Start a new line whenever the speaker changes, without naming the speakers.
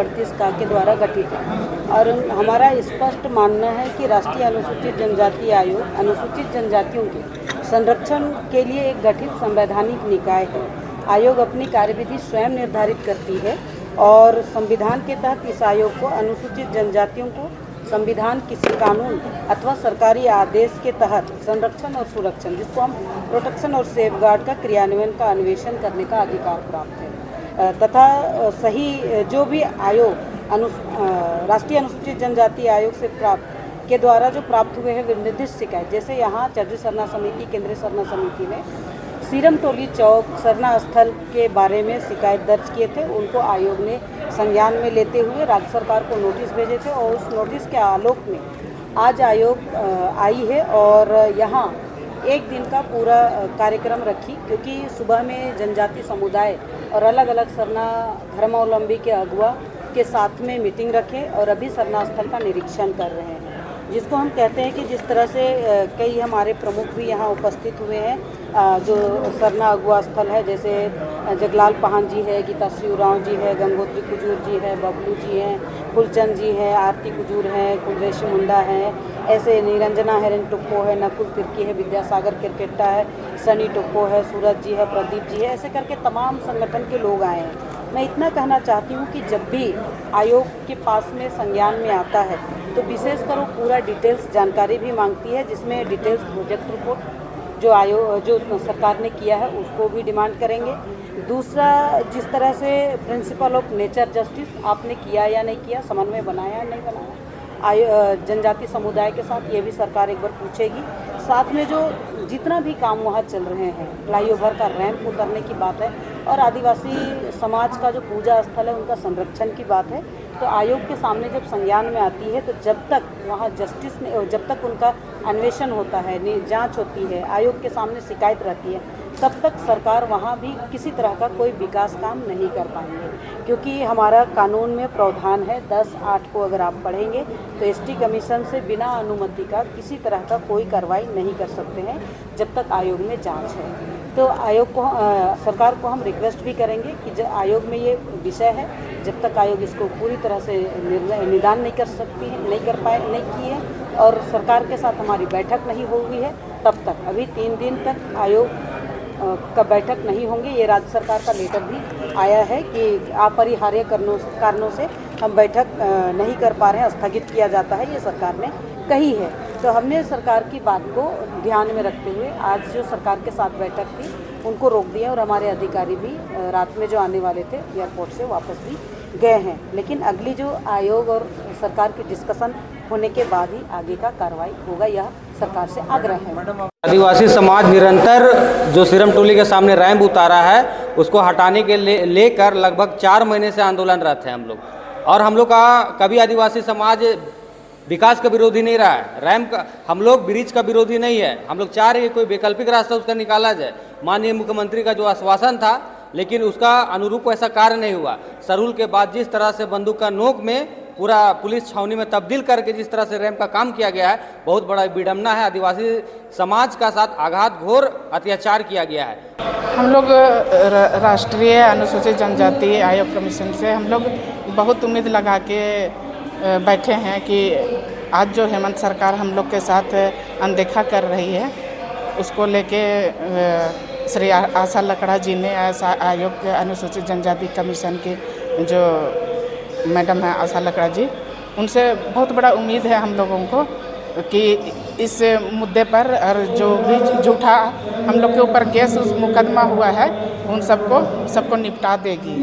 1938 का के द्वारा गठित है और हमारा स्पष्ट मानना है कि राष्ट्रीय अनुसूचित जनजाति आयोग अनुसूचित जनजातियों के संरक्षण के लिए एक गठित संवैधानिक निकाय है। आयोग अपनी कार्यविधि स्वयं निर्धारित करती है और संविधान के तहत इस आयोग को अनुसूचित जनजातियों को संविधान, किसी कानून अथवा सरकारी आदेश के तहत संरक्षण और सुरक्षण, जिसको हम प्रोटेक्शन और सेफगार्ड का क्रियान्वयन का अन्वेषण करने का अधिकार प्राप्त है तथा सही जो भी आयोग राष्ट्रीय अनुसूचित जनजाति आयोग से प्राप्त के द्वारा जो प्राप्त हुए हैं निर्दिष्ट शिकायत, जैसे यहाँ चौधरी सरना समिति, केंद्रीय सरना समिति ने सीरम टोली चौक सरना स्थल के बारे में शिकायत दर्ज किए थे, उनको आयोग ने संज्ञान में लेते हुए राज्य सरकार को नोटिस भेजे थे और उस नोटिस के आलोक में आज आयोग आई है और यहाँ एक दिन का पूरा कार्यक्रम रखी, क्योंकि सुबह में जनजाति समुदाय और अलग अलग सरना धर्मावलंबी के अगुवा के साथ में मीटिंग रखे और अभी सरना स्थल का निरीक्षण कर रहे हैं, जिसको हम कहते हैं कि जिस तरह से कई हमारे प्रमुख भी यहाँ उपस्थित हुए हैं, जो सरना अगुआ स्थल है, जैसे जगलाल पाहन जी है, गीता श्री उरांव जी है, गंगोत्री कुजूर जी है, बबलू जी हैं, फुलचंद जी है, आरती कुजूर है, कुलरेशी मुंडा है, ऐसे निरंजना हेरन टुप्पो है, नकुल तिर्की है, विद्यासागर क्रिकेटा है, सनी टुप्पो है, सूरज जी है, प्रदीप जी है, ऐसे करके तमाम संगठन के लोग आए हैं। मैं इतना कहना चाहती हूँ कि जब भी आयोग के पास में संज्ञान में आता है तो विशेषकर वो पूरा डिटेल्स जानकारी भी मांगती है, जिसमें डिटेल्स प्रोजेक्ट रिपोर्ट जो सरकार ने किया है उसको भी डिमांड करेंगे। दूसरा, जिस तरह से प्रिंसिपल ऑफ नेचर जस्टिस आपने किया या नहीं किया, समन्वय बनाया या नहीं बनाया जनजाति समुदाय के साथ, ये भी सरकार एक बार पूछेगी। साथ में जो जितना भी काम वहाँ चल रहे हैं, फ्लाईओवर का रैंप उतरने की बात है और आदिवासी समाज का जो पूजा स्थल है उनका संरक्षण की बात है, तो आयोग के सामने जब संज्ञान में आती है तो जब तक वहाँ जब तक उनका अन्वेषण होता है, जांच होती है, आयोग के सामने शिकायत रहती है, तब तक सरकार वहाँ भी किसी तरह का कोई विकास काम नहीं कर पाएंगे, क्योंकि हमारा कानून में प्रावधान है 10(8) को अगर आप पढ़ेंगे तो एसटी कमीशन से बिना अनुमति का किसी तरह का कोई कार्रवाई नहीं कर सकते हैं जब तक आयोग में जांच है। तो आयोग को सरकार को हम रिक्वेस्ट भी करेंगे कि जब आयोग में ये विषय है, जब तक आयोग इसको पूरी तरह से निदान नहीं कर सकती है, नहीं की है और सरकार के साथ हमारी बैठक नहीं हुई है, तब तक अभी 3 दिन तक आयोग का बैठक नहीं होंगे। ये राज्य सरकार का लेटर भी आया है कि अपरिहार्य कारणों से हम बैठक नहीं कर पा रहे हैं, स्थगित किया जाता है, ये सरकार ने कही है। तो हमने सरकार की बात को ध्यान में रखते हुए आज जो सरकार के साथ बैठक थी उनको रोक दिया और हमारे अधिकारी भी रात में जो आने वाले थे एयरपोर्ट से वापस भी गए हैं, लेकिन अगली जो आयोग और सरकार की डिस्कशन होने के बाद ही आगे का कार्रवाई होगा, यह सरकार से आग्रह है।
आदिवासी समाज निरंतर जो सीरम टोली के सामने रैंप उतारा है उसको हटाने के लेकर लगभग 4 महीने से आंदोलनरत हैं हम लोग, और हम लोग का कभी आदिवासी समाज विकास का विरोधी नहीं रहा है। रैंप का हम लोग ब्रिज का विरोधी नहीं है, हम लोग चाह रहे हैं कोई वैकल्पिक रास्ता उसका निकाला जाए। माननीय मुख्यमंत्री का जो आश्वासन था, लेकिन उसका अनुरूप ऐसा कार्य नहीं हुआ। सरूल के बाद जिस तरह से बंदूक का नोक में पूरा पुलिस छावनी में तब्दील करके जिस तरह से रैंप का काम किया गया है, बहुत बड़ा विडम्बना है। आदिवासी समाज का साथ आघात घोर अत्याचार किया गया है।
हम लोग राष्ट्रीय अनुसूचित जनजाति आयोग कमीशन से हम लोग बहुत उम्मीद लगा के बैठे हैं कि आज जो हेमंत सरकार हम लोग के साथ अनदेखा कर रही है, उसको लेके श्री आशा लकड़ा जी ने आयोग के अनुसूचित जनजाति कमीशन की जो मैडम है आशा लकड़ा जी, उनसे बहुत बड़ा उम्मीद है हम लोगों को कि इस मुद्दे पर और जो भी झूठा हम लोग के ऊपर केस मुकदमा हुआ है उन सबको निपटा देगी।